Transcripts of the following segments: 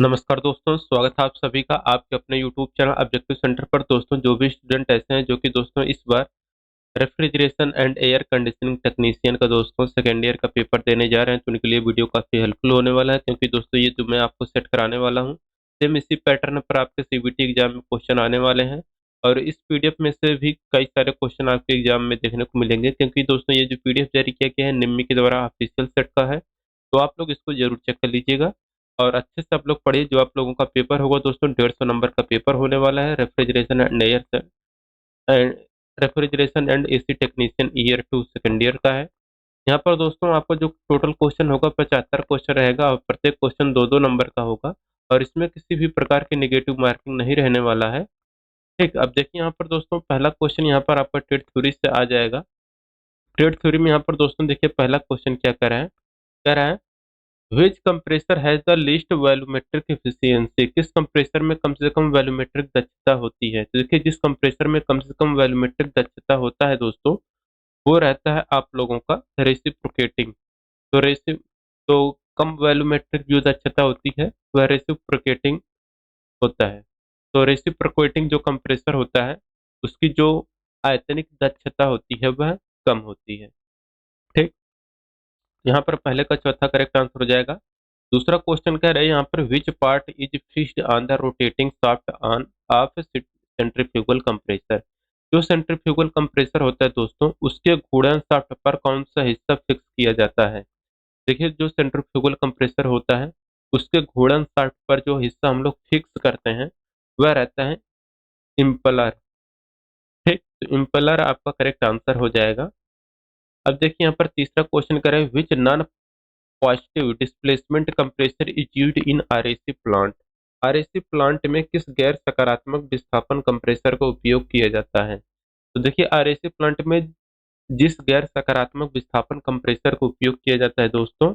नमस्कार दोस्तों, स्वागत है आप सभी का आपके अपने यूट्यूब चैनल ऑब्जेक्टिव सेंटर पर। दोस्तों, जो भी स्टूडेंट ऐसे हैं जो कि दोस्तों इस बार refrigeration and air conditioning technician का दोस्तों सेकेंड ईयर का पेपर देने जा रहे हैं, तो उनके लिए वीडियो काफ़ी हेल्पफुल होने वाला है, क्योंकि दोस्तों ये जो मैं आपको सेट कराने वाला हूँ सेम इसी पैटर्न पर आपके सीबीटी एग्जाम में क्वेश्चन आने वाले हैं। और इस पीडीएफ में से भी कई सारे क्वेश्चन आपके एग्जाम में देखने को मिलेंगे, क्योंकि दोस्तों ये जो पीडीएफ जारी किया गया है निम्मी के द्वारा ऑफिशियल सेट का है, तो आप लोग इसको जरूर चेक कर लीजिएगा और अच्छे से आप लोग पढ़िए। जो आप लोगों का पेपर होगा दोस्तों 150 नंबर का पेपर होने वाला है, refrigeration and AC technician year 2 second year का है। यहाँ पर दोस्तों आपका जो टोटल क्वेश्चन होगा 75 क्वेश्चन रहेगा और प्रत्येक क्वेश्चन दो दो नंबर का होगा और इसमें किसी भी प्रकार की नेगेटिव मार्किंग नहीं रहने वाला है। ठीक, अब देखिए यहाँ पर दोस्तों पहला क्वेश्चन यहाँ पर आपका ट्रेड थ्योरी से आ जाएगा। ट्रेड थ्योरी में यहाँ पर दोस्तों देखिए पहला क्वेश्चन क्या कह रहा है which compressor has the least volumetric efficiency. किस कंप्रेसर में कम से कम वॉल्यूमेट्रिक दक्षता होती है। तो देखिए जिस कंप्रेसर में कम से कम वॉल्यूमेट्रिक दक्षता होता है दोस्तों वो रहता है आप लोगों का रेसिप्रोकेटिंग। तो रेसिप तो कम वॉल्यूमेट्रिक जो दक्षता होती है वह रेसिप्रोकेटिंग होता है। तो रेसिप्रोकेटिंग जो कंप्रेसर होता है उसकी जो आयतनिक दक्षता होती है वह कम होती है। ठीक, यहाँ पर पहले का चौथा करेक्ट आंसर हो जाएगा। दूसरा क्वेश्चन कह रहे हैं यहाँ पर which part is fixed on the rotating shaft on off centrifugal compressor. जो सेंट्रीफ्यूगल कंप्रेसर होता है दोस्तों उसके घूर्णन शाफ्ट पर कौन सा हिस्सा फिक्स किया जाता है। देखिए जो सेंट्रीफ्यूगल कंप्रेसर होता है उसके घूर्णन शाफ्ट पर जो हिस्सा हम लोग फिक्स करते हैं वह रहता है इम्पलर। ठीक, तो इम्पलर आपका करेक्ट आंसर हो जाएगा। अब देखिए यहाँ पर तीसरा क्वेश्चन करें which non positive displacement compressor is used in RAC plant. RAC plant में किस गैर सकारात्मक विस्थापन कंप्रेसर का उपयोग किया जाता है। तो देखिए आरएसी प्लांट में जिस गैर सकारात्मक विस्थापन कंप्रेसर का उपयोग किया जाता है दोस्तों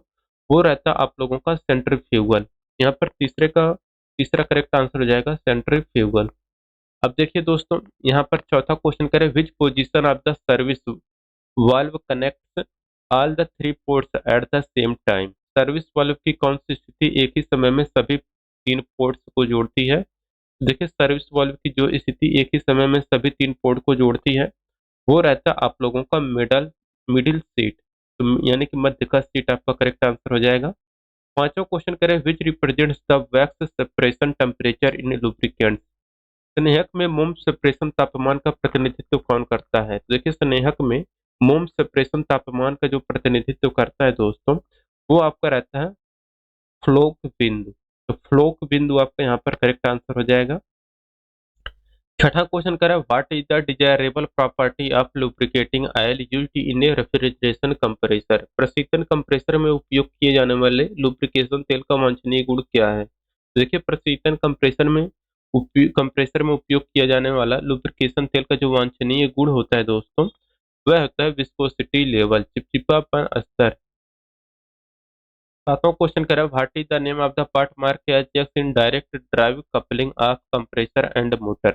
वो रहता है आप लोगों का सेंट्रीफ्यूगल। यहाँ पर तीसरा करेक्ट आंसर हो जाएगा सेंट्रीफ्यूगल। अब देखिए दोस्तों यहाँ पर चौथा क्वेश्चन करें which position of the service valve connects all the three ports at the same time. Service valve की कौन सी स्थिति एक ही समय में सभी तीन पोर्ट्स को जोड़ती है। देखिए सर्विस वाल्व की जो स्थिति एक ही समय में सभी तीन पोर्ट को जोड़ती है वो रहता है आप लोगों का मिडिल सीट, तो यानी कि मध्य का सीट आपका करेक्ट आंसर हो जाएगा। पांचवा क्वेश्चन करें विच represents the wax separation temperature in lubricants. स्नेहक में मोम सेपरेशन तापमान का प्रतिनिधित्व कौन करता है। तो देखिए स्नेहक में मोम सेपरेशन तापमान का जो प्रतिनिधित्व करता है दोस्तों वो आपका रहता है फ्लोक बिंदु। तो फ्लोक बिंदु आपका यहाँ पर करेक्ट आंसर हो जाएगा। छठा क्वेश्चन करें what is the desirable property of lubricating oil used in a refrigeration compressor. प्रशीतन कंप्रेसर में उपयोग किए जाने वाले लुब्रिकेशन तेल का वांछनीय गुण क्या है। तो देखिए प्रशीतन कंप्रेसर में उपयोग किया जाने वाला लुब्रिकेशन तेल का जो वांछनीय गुण होता है दोस्तों वह होता है विस्कोसिटी लेवल, चिपचिपापन स्तर। सातवां क्वेश्चन करें what is the name of the part mark as X in direct drive coupling of compressor and motor.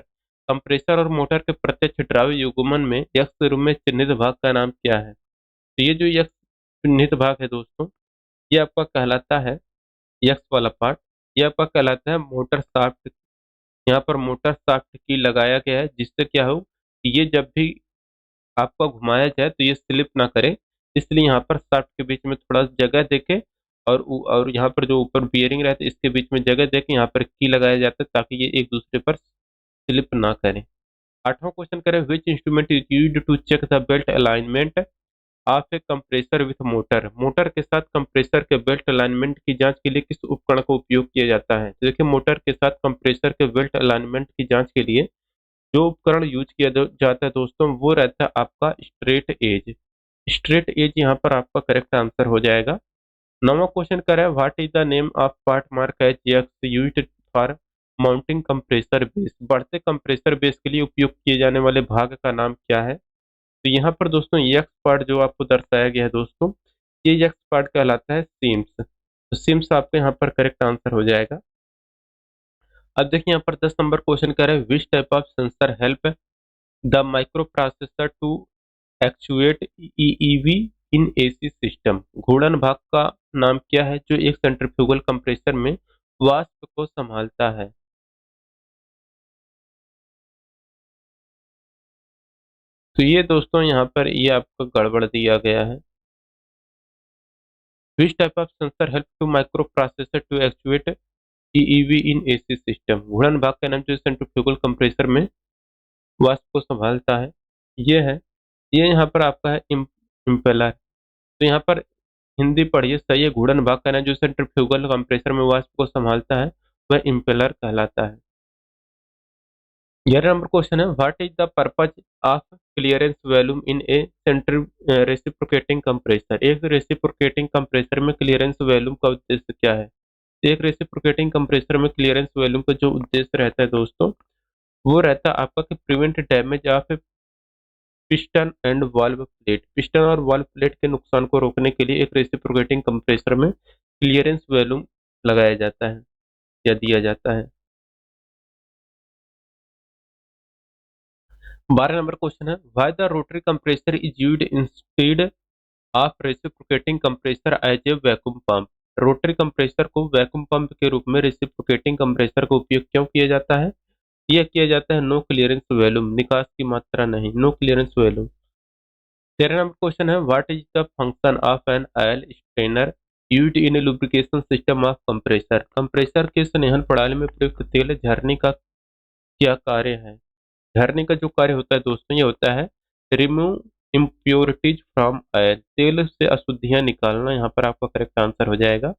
Compressor और मोटर के प्रत्यक्ष ड्राइव युग्मन में एक्स के रूप में चिन्हित भाग का नाम क्या है। तो ये जो एक्स चिन्हित भाग है दोस्तों ये आपका कहलाता है एक्स वाला पार्ट, ये आपका कहलाता है मोटर शाफ्ट। यहाँ पर मोटर शाफ्ट की लगाया गया है जिससे क्या हो कि ये जब भी आपका घुमाया जाए तो ये स्लिप ना करे, इसलिए यहाँ पर शाफ्ट के बीच में थोड़ा जगह देके और यहाँ पर जो ऊपर बियरिंग रहता है इसके बीच में जगह देके यहाँ पर की लगाया जाता है ताकि ये एक दूसरे पर स्लिप ना करें। आठवां क्वेश्चन करें which instrument is used to check the belt alignment of a compressor with motor. Motor के साथ कंप्रेसर के बेल्ट अलाइनमेंट की जांच के लिए किस उपकरण का उपयोग किया जाता है। तो देखिए मोटर के साथ कंप्रेसर के बेल्ट अलाइनमेंट की जांच के लिए जो उपकरण यूज किया जाता है दोस्तों वो रहता है आपका स्ट्रेट एज। स्ट्रेट एज यहाँ पर आपका करेक्ट आंसर हो जाएगा। नौवां क्वेश्चन कर रहा है what is the name of part mark as X used for mounting compressor base. बढ़ते कंप्रेसर बेस के लिए उपयोग किए जाने वाले भाग का नाम क्या है। तो यहाँ पर दोस्तों एक्स पार्ट जो आपको दर्शाया गया है दोस्तों ये एक्स पार्ट कहलाता है सीम्स। तो सीम्स आपके यहाँ पर करेक्ट आंसर हो जाएगा। अब देखिए यहाँ पर 10 नंबर क्वेश्चन कर रहे हैं which type of sensor help the microprocessor to actuate EEV in AC system. घूर्णन भाग का नाम क्या है जो एक सेंट्रीफ्यूगल कंप्रेसर में वाष्प को संभालता है? तो ये दोस्तों यहाँ पर ये आपको गड़बड़ दिया गया है। Which type of sensor help to microprocessor to actuate EEV in AC system? घूर्णन भाग का नाम जो सेंट्रीफ्यूगल कंप्रेसर में वाष्प को संभालता है, ये है। ये यहाँ पर आपका है इम्पेलर। तो यहाँ पर हिंदी पढ़िए, सही है। घूर्णन भाग का नाम जो सेंट्रीफ्यूगल कंप्रेसर में वाष्प को संभालता है वह इम्पेलर कहलाता है। 11 नंबर क्वेश्चन है, what is the purpose of clearance volume in A reciprocating compressor? एक रेसिप्रोकेटिंग कंप्रेसर में क्लियरेंस वॉल्यूम का उद्देश्य क्या है? एक रेसिप्रोकेटिंग कंप्रेसर में क्लियरेंस वॉल्यूम का जो उद्देश्य रहता है दोस्तों, वो रहता है आपका कि prevent damage of piston and valve plate. Piston और वाल्व प्लेट के नुकसान को रोकने के लिए एक रेसिप्रोकेटिंग कंप्रेसर में क्लियरेंस वॉल्यूम लगाया जाता है या दिया जाता है। 12 नंबर क्वेश्चन है, why the rotary compressor is used instead of reciprocating compressor as a vacuum pump? Rotary compressor को वैक्यूम पंप के रूप में रेसिप्रोकेटिंग कंप्रेसर का उपयोग क्यों किया जाता है? यह किया जाता है नो क्लियरेंस वॉल्यूम, निकास की मात्रा नहीं, no clearance volume. 13 number question है, what is the function of an oil strainer used in lubrication system of compressor? Compressor के संघनन प्रणाली में प्रयुक्त तेल झरने का क्या कार्य है? झरने का जो कार्य होता है दोस्तों, ये होता है रिमूव इम्प्योरिटीज फ्रॉम ऑयल, तेल से अशुद्धियां निकालना। यहाँ पर आपका करेक्ट आंसर हो जाएगा।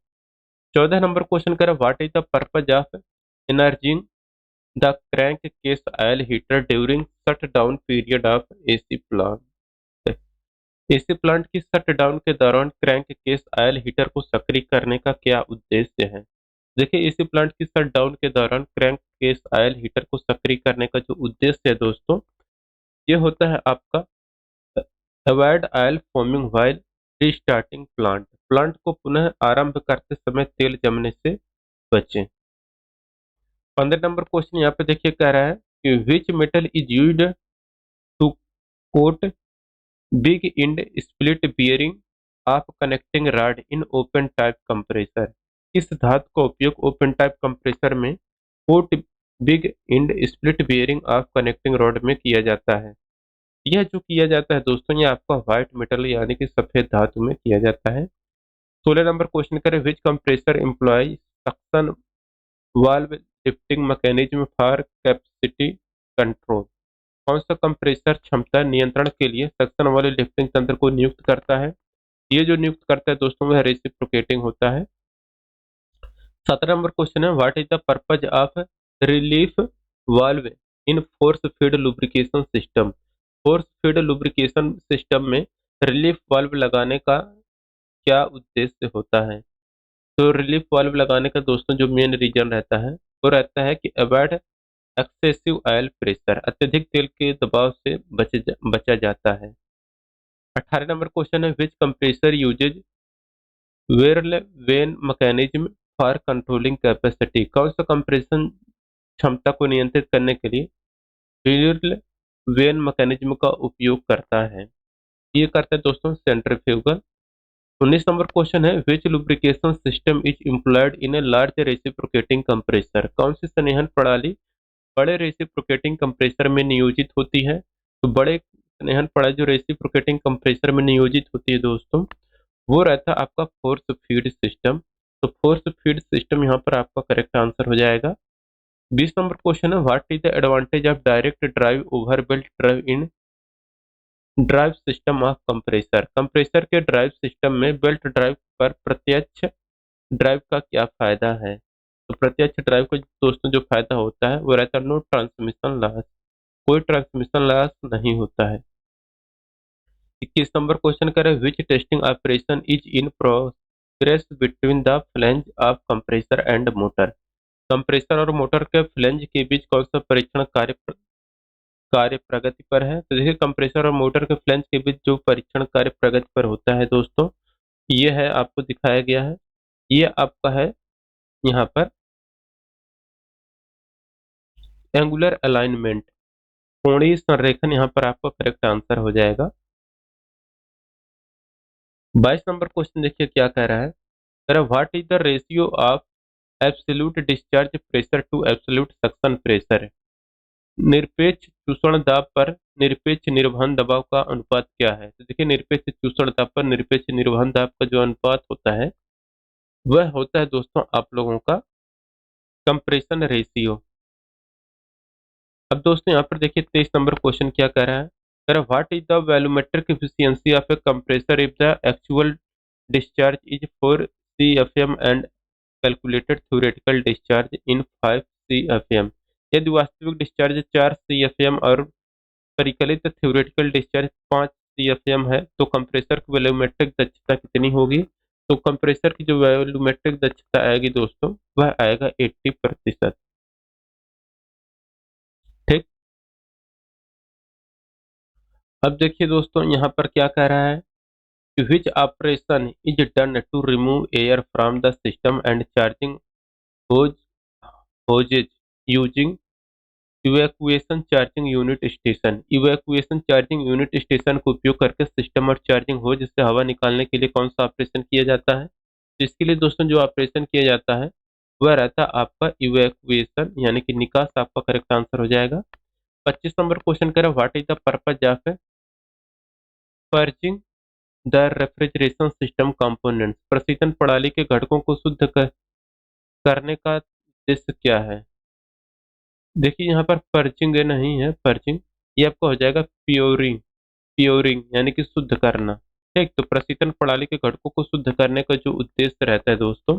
14 नंबर क्वेश्चन करें, what is the purpose of energising the crankcase oil heater during shut down period of AC plant? AC plant की शट डाउन के दौरान क्रैंक केस ऑयल हीटर को सक्रिय करने का क्या उद्देश्य है? देखिए, एसी प्लांट की शट डाउन के दौरान क्रैंक केस ऑयल हीटर को सक्रिय करने का जो उद्देश्य है दोस्तों, ये होता है आपका avoid oil forming while restarting plant, plant को पुनः आरंभ करते समय तेल जमने से बचें। 15 नंबर क्वेश्चन यहाँ पे देखिए कह रहा है कि which metal is used to coat big end split bearing of connecting rod in open type compressor? किस धातु का उपयोग ओपन टाइप कंप्रेसर में coat big end split bearing of connecting rod में किया जाता है? यह जो किया जाता है दोस्तों, ये आपका व्हाइट मेटल यानी कि सफेद धातु में किया जाता है। 16 नंबर क्वेश्चन करें, which compressor employ suction valve lifting mechanism for capacity control? कौन सा कंप्रेसर क्षमता नियंत्रण के लिए सक्शन वाले लिफ्टिंग तंत्र को नियुक्त करता है? ये जो नियुक्त करता है दोस्तों, वह रेसिप्रोकेटिंग होता है। 17 नंबर क्वेश्चन है, what is the purpose of relief valve in force feed lubrication system? Force feed lubrication system में रिलीफ वाल्व लगाने का क्या उद्देश्य होता है? तो रिलीफ वाल्व लगाने का दोस्तों जो मेन रीजन रहता है, वो रहता है कि अवॉइड एक्सेसिव ऑयल प्रेशर, अत्यधिक तेल के दबाव से बचा जाता है। 18 नंबर क्वेश्चन है, विच कंप्रेसर यूजेज वेरल vane mechanism for controlling capacity? कौन सा कंप्रेशन क्षमता को नियंत्रित करने के लिए वेरल वेन मैकेनिज्म का उपयोग करता है? ये करता है दोस्तों सेंट्रीफ्यूगल। 19 नंबर क्वेश्चन है, which lubrication system is employed in a large reciprocating compressor? कौन सी संवहन प्रणाली बड़े रेसिप्रोकेटिंग कंप्रेसर में नियोजित होती है? तो बड़े संवहन प्रणाली जो रेसिप्रोकेटिंग कंप्रेसर में नियोजित होती है दोस्तों, वो रहता है आपका फोर्स फीड सिस्टम। तो फोर्स फीड सिस्टम यहाँ पर आपका करेक्ट आंसर हो जाएगा। 20 नंबर क्वेश्चन है, what is the advantage of direct drive over belt drive in drive system of compressor? Compressor के ड्राइव सिस्टम में बेल्ट ड्राइव पर प्रत्यक्ष ड्राइव का क्या फायदा है? तो प्रत्यक्ष ड्राइव का दोस्तों जो फायदा होता है वो रहता है नो ट्रांसमिशन लॉस, कोई ट्रांसमिशन लॉस नहीं होता है। 21 नंबर क्वेश्चन करें, which testing operation is in progress between the flange of compressor and motor? Compressor और मोटर के फ्लैंज के बीच कौन सा परीक्षण कार्य प्रगति पर है? तो देखिए, कंप्रेसर और मोटर के फ्लैंज के बीच जो परीक्षण कार्य प्रगति पर होता है दोस्तों, ये है आपको दिखाया गया है। ये आपका है यहाँ पर एंगुलर अलाइनमेंट, कोणीय संरेखन, यहाँ पर आपका करेक्ट आंसर हो जाएगा। 22 नंबर क्वेश्चन देखिए क्या कह रहा है, what is the ratio of absolute discharge pressure to absolute suction pressure. निरपेक्ष चूषण दाब पर निरपेक्ष निर्वहन दबाव का अनुपात क्या है? तो देखिए, निरपेक्ष चूषण दाब पर निरपेक्ष निर्वहन दाब का जो अनुपात होता है वह होता है दोस्तों आप लोगों का कंप्रेशन रेशियो। अब दोस्तों यहाँ पर देखिए 23 नंबर क्वेश्चन क्या कह रहा है, कह रहा what is the volumetric efficiency of a compressor if the actual discharge is 4 CFM and calculated theoretical discharge in 5 CFM। यदि वास्तविक डिस्चार्ज 4 CFM और परिकलित थ्योरेटिकल डिस्चार्ज 5 CFM है तो कंप्रेसर की वॉल्यूमेट्रिक दक्षता कितनी होगी? तो कंप्रेसर की जो वॉल्यूमेट्रिक दक्षता आएगी दोस्तों वह आएगा 80%। ठीक। अब देखिए दोस्तों यहाँ पर क्या कह रहा है कि which operation is done to remove air from the system and charging hose hoses using evacuation charging unit station. Evacuation charging unit station का उपयोग करके सिस्टम और चार्जिंग होज से हवा निकालने के लिए कौन सा ऑपरेशन किया जाता है? तो इसके लिए दोस्तों जो ऑपरेशन किया जाता है वह रहता है आपका इवैक्यूएशन, यानी कि निकास आपका करेक्ट आंसर हो जाएगा। 25 नंबर क्वेश्चन कह रहा है what is the purpose of purging the refrigeration system components. प्रशीतन प्रणाली के घटकों को शुद्ध करने का उद्देश्य क्या है? देखिए यहाँ पर पर्जिंग नहीं है, पर्जिंग ये आपका हो जाएगा प्योरिंग। प्योरिंग यानी कि शुद्ध करना। ठीक, तो प्रशीतन प्रणाली के घटकों को शुद्ध करने का जो उद्देश्य रहता है दोस्तों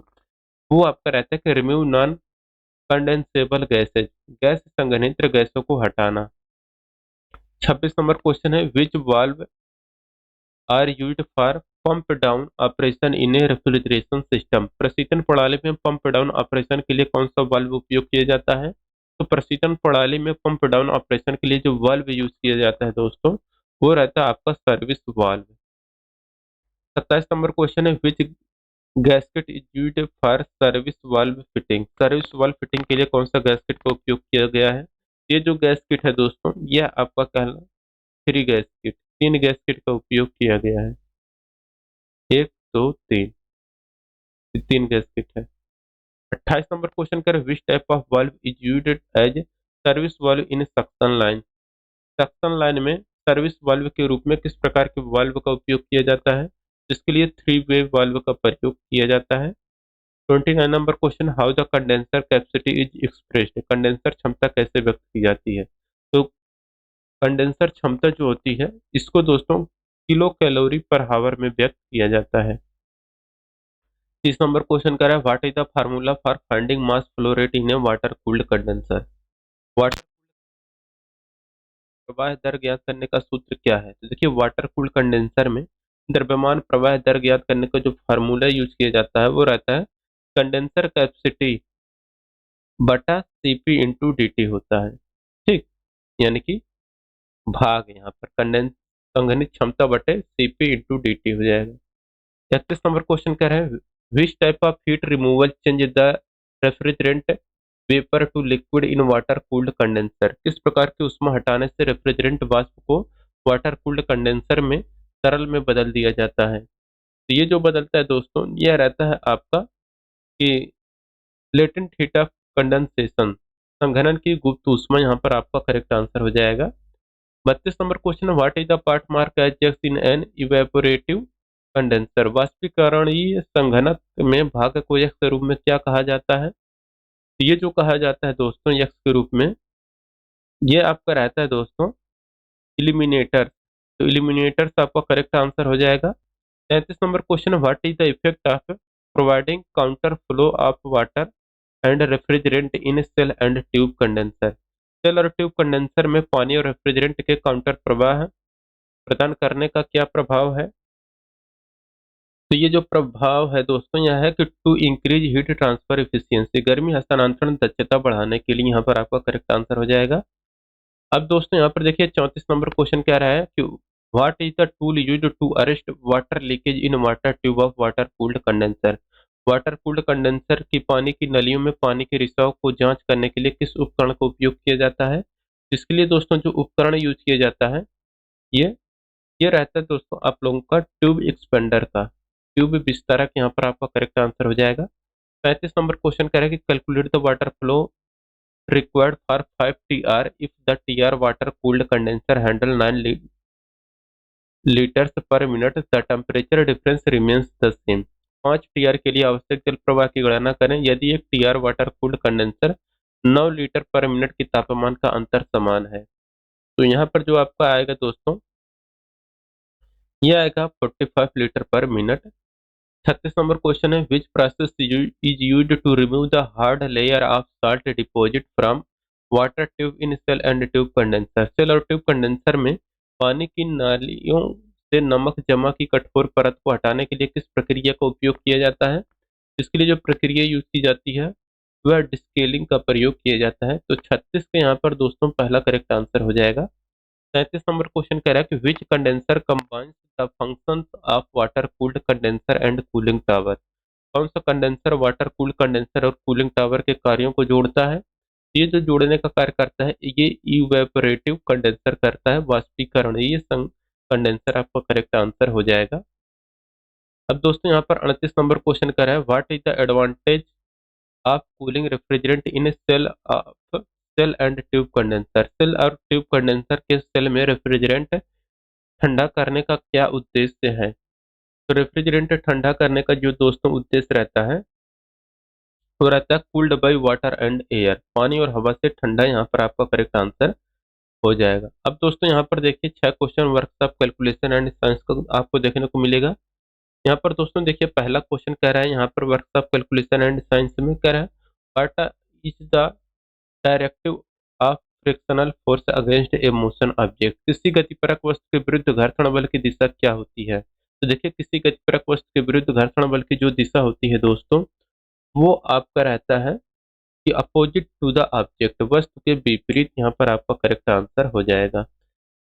वो आपका रहता है कि remove non condensable gases, gas संघनित्र गैसों को हटाना। 26 नंबर क्वेश्चन है which valve are used for pump down operation in a refrigeration system. प्रशीतन प्रणाली में पंप डाउन ऑपरेशन के लिए कौन सा वाल्व उपयोग किया जाता है? तो प्रशीतन प्रणाली में पंप डाउन ऑपरेशन के लिए जो वाल्व यूज किया जाता है दोस्तों वो रहता है आपका सर्विस वाल्व। 27 नंबर क्वेश्चन है which gasket is used for service valve fitting. Service valve fitting के लिए कौन सा गैस्केट का उपयोग किया गया है? ये जो गैस्केट है दोस्तों यह आपका कहला 3 गैस्केट, 3 गैस्केट का उपयोग किया गया है। 1 2 3, 3 गैस्केट है। 28 नंबर क्वेश्चन कर which type of valve is used as service valve in suction line. Suction line में सर्विस वाल्व के रूप में किस प्रकार के वाल्व का उपयोग किया जाता है? जिसके लिए 3 वे वाल्व का प्रयोग किया जाता है। 29 number question how the condenser capacity is expressed. Condenser क्षमता कैसे व्यक्त की जाती है? तो कंडेंसर क्षमता जो होती है इसको दोस्तों किलो कैलोरी पर हावर में व्यक्त किया जाता है। 30 नंबर क्वेश्चन कर रहा है what is the formula for finding mass flow rate in A water cooled condenser. Water प्रवाह दर ज्ञात करने का सूत्र क्या है? तो देखिए वाटर कूल्ड कंडेंसर में द्रव्यमान प्रवाह दर ज्ञात करने का जो फार्मूला यूज किया जाता है वो रहता है कंडेंसर कैपेसिटी बटा सीपी इंटू डी होता है। ठीक, यानी कि भाग यहाँ पर कंडेंस संघनित क्षमता बटे सीपी इंटू डी हो जाएगा। 36 नंबर क्वेश्चन कह रहे हैं which type of heat removal change the refrigerant vapour to liquid in water cooled condenser. किस प्रकार की ऊष्मा हटाने से रेफ्रिजरेंट वाष्प को वाटर कूल्ड कंडेंसर में तरल में बदल दिया जाता है? तो ये जो बदलता है दोस्तों यह रहता है आपका कि लेटेंट हीट ऑफ कंडेंसेशन, संघनन की गुप्त ऊष्मा यहाँ पर आपका करेक्ट आंसर हो जाएगा। 32 number question what is the part mark as X in an evaporative condenser. वाष्पीकरणीय संघनक में भाग को यक्स के रूप में क्या कहा जाता है? तो ये जो कहा जाता है दोस्तों यक्स के रूप में ये आपका रहता है दोस्तों इलिमिनेटर। तो इलिमिनेटर से आपका करेक्ट आंसर हो जाएगा। 33 number question what is the effect of providing counter flow of water and refrigerant in shell and tube condenser. Shell और ट्यूब कंडेंसर में पानी और रेफ्रिजरेंट के काउंटर प्रवाह प्रदान करने का क्या प्रभाव है? तो ये जो प्रभाव है दोस्तों यह है कि to increase heat transfer efficiency, गर्मी हस्तांतरण दक्षता बढ़ाने के लिए यहाँ पर आपका करेक्ट आंसर हो जाएगा। अब दोस्तों यहाँ पर देखिए 34 नंबर क्वेश्चन क्या रहा है कि what is the tool used to arrest water leakage in water tube of water cooled condenser. Water cooled condenser की पानी की नलियों में पानी के रिसाव को जांच करने के लिए किस उपकरण का उपयोग किया जाता है? इसके लिए दोस्तों जो उपकरण यूज किया जाता है ये ये रहता है दोस्तों आप लोगों का ट्यूब एक्सपेंडर का, ट्यूब विस्तारक यहाँ पर आपका करेक्ट आंसर हो जाएगा। 35 नंबर क्वेश्चन कह रहा है कि calculate the water flow required for 5 TR if the TR water cooled condenser handle 9 liters per minute, the temperature difference remains the same। 5 TR के लिए आवश्यक जल प्रवाह की गणना करें यदि एक TR water cooled condenser 9 litre पर मिनट की तापमान का अंतर समान है। तो यहाँ पर जो आपका आएगा दोस्तों, ये आएगा 45 लीटर पर मिनट। 36 नंबर क्वेश्चन है, which process is used to remove the hard layer of salt deposit from water tube in shell and tube condenser. Shell और ट्यूब कंडेंसर में पानी की नालियों से नमक जमा की कठोर परत को हटाने के लिए किस प्रक्रिया का उपयोग किया जाता है? इसके लिए जो प्रक्रिया यूज की जाती है वह डिस्केलिंग का प्रयोग किया जाता है। तो 36 के यहाँ पर दोस्तों पहला करेक्ट आंसर हो जाएगा। 37 नंबर क्वेश्चन कह रहा है कि which condenser combines the functions of water cooled condenser and cooling tower. कौन सा कंडेंसर वाटर कूल्ड कंडेंसर और कूलिंग टावर के कार्यों को जोड़ता है? ये जो जोड़ने का कार्य करता है ये इवेपोरेटिव कंडेंसर करता है, वाष्पीकरण। ये कंडेंसर आपका करेक्ट आंसर हो जाएगा। अब दोस्तों यहाँ पर 38 नंबर क्वेश्चन कर रहा है, what is the advantage of cooling refrigerant in shell of shell and tube condenser. Shell और ट्यूब कंडेंसर के सेल में रेफ्रिजरेंट ठंडा करने का क्या उद्देश्य है? तो रेफ्रिजरेंट ठंडा करने का जो दोस्तों उद्देश्य रहता है वो रहता है cooled by water and air, पानी और हवा से ठंडा। यहाँ पर आपका करेक्ट आंसर हो जाएगा। अब दोस्तों यहाँ पर देखिए 6 question workshop calculation and science का आपको देखने को मिलेगा। यहाँ पर दोस्तों देखिए पहला क्वेश्चन कह रहा है, यहाँ पर वर्कशॉप कैलकुलेशन एंड साइंस में कह रहा है, what is the directive of frictional force against A motion object. किसी गतिपरक वस्तु के विरुद्ध घर्षण बल की दिशा क्या होती है? तो देखिए किसी गतिपरक वस्तु के विरुद्ध घर्षण बल की जो दिशा होती है दोस्तों वो आपका रहता है कि अपोजिट टू द ऑब्जेक्ट, वस्तु के विपरीत। यहाँ पर आपका करेक्ट आंसर हो जाएगा।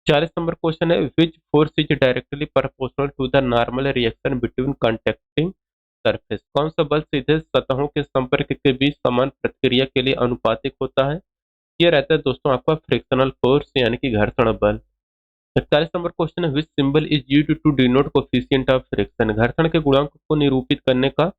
40 नंबर क्वेश्चन है, which force is directly proportional to the normal reaction between contacting surface. कौन सा बल सीधे सतहों के संपर्क के बीच समान प्रतिक्रिया के लिए अनुपातिक होता है? ये रहता है दोस्तों आपका फ्रिक्शनल फोर्स यानी कि घर्षण बल। 41 नंबर क्वेश्चन है, which symbol is used to denote coefficient of friction. घर्षण के गुणांक को निरूपित करने का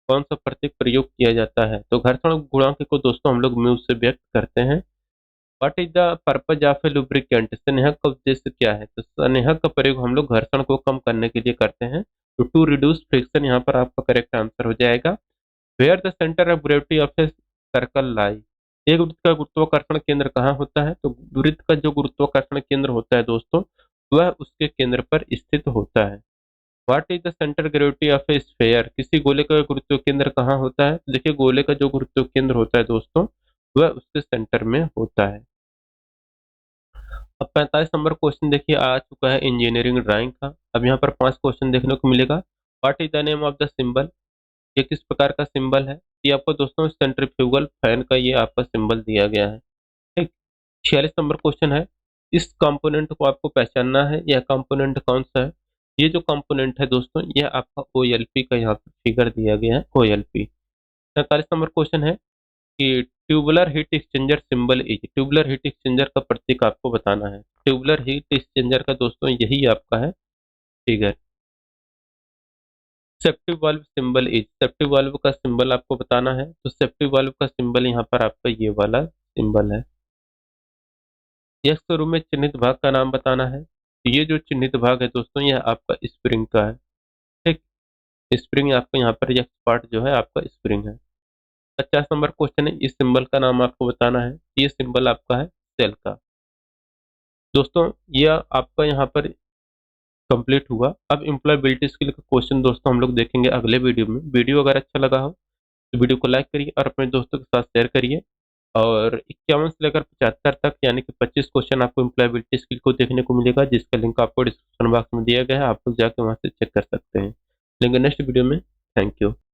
कौन सा प्रतीक प्रयोग किया जाता है? तो घर्षण गुणांक को दोस्तों हम लोग म्यू से व्यक्त करते हैं। What is the purpose of A lubricant. स्नेहक का उद्देश्य क्या है? तो स्नेहक का प्रयोग हम लोग घर्षण को कम करने के लिए करते हैं। तो टू रिड्यूस फ्रिक्शन यहाँ पर आपका करेक्ट आंसर हो जाएगा। Where the centre of gravity of a circle lie. एक वृत्त का गुरुत्वाकर्षण केंद्र कहाँ होता है? तो वृत्त का जो गुरुत्वाकर्षण केंद्र होता है दोस्तों वह उसके केंद्र पर स्थित होता है। What is the centre gravity of A sphere. किसी गोले का गुरुत्व केंद्र कहाँ होता है? तो देखिए गोले का जो गुरुत्व केंद्र होता है दोस्तों वह उसके सेंटर में होता है। अब 45 नंबर क्वेश्चन देखिए आ चुका है इंजीनियरिंग ड्राइंग का। अब यहाँ पर 5 क्वेश्चन देखने को मिलेगा। What is the name of the symbol. ये किस प्रकार का सिंबल है? ये आपको दोस्तों सेंट्रीफ्यूगल फैन का ये आपका सिंबल दिया गया है। ठीक। 46 नंबर क्वेश्चन है, इस कंपोनेंट को आपको पहचानना है। यह कंपोनेंट कौन सा है? ये जो कंपोनेंट है दोस्तों यह आपका OLP का यहाँ पर फिगर दिया गया है, OLP। 47 नंबर क्वेश्चन है कि tubular heat exchanger symbol is. Tubular heat exchanger का प्रतीक आपको बताना है। ट्यूबुलर हीट एक्सचेंजर का दोस्तों यही आपका है figure. Safety valve symbol is. Safety valve का सिंबल आपको बताना है। तो सेफ्टी वाल्व का सिंबल यहाँ पर आपका ये वाला सिंबल है। यह शुरू में चिन्हित भाग का नाम बताना है। तो ये जो चिन्हित भाग है दोस्तों यह आपका स्प्रिंग का है। ठीक। स्प्रिंग आपका यहाँ पर यह पार्ट जो है आपका स्प्रिंग है। 50 नंबर क्वेश्चन है, इस सिंबल का नाम आपको बताना है। ये सिंबल आपका है सेल का। दोस्तों यह आपका यहाँ पर कंप्लीट हुआ। अब एम्प्लॉयबिलिटी स्किल का क्वेश्चन दोस्तों हम लोग देखेंगे अगले वीडियो में। वीडियो अगर अच्छा लगा हो तो वीडियो को लाइक करिए और अपने दोस्तों के साथ शेयर करिए। और 51 से लेकर 75 तक यानी कि 25 क्वेश्चन आपको एम्प्लॉयबिलिटी स्किल को देखने को मिलेगा, जिसका लिंक आपको डिस्क्रिप्शन बॉक्स में दिया गया है। आप लोग जाके वहां से चेक कर सकते हैं। लेंगे नेक्स्ट वीडियो में। Thank you.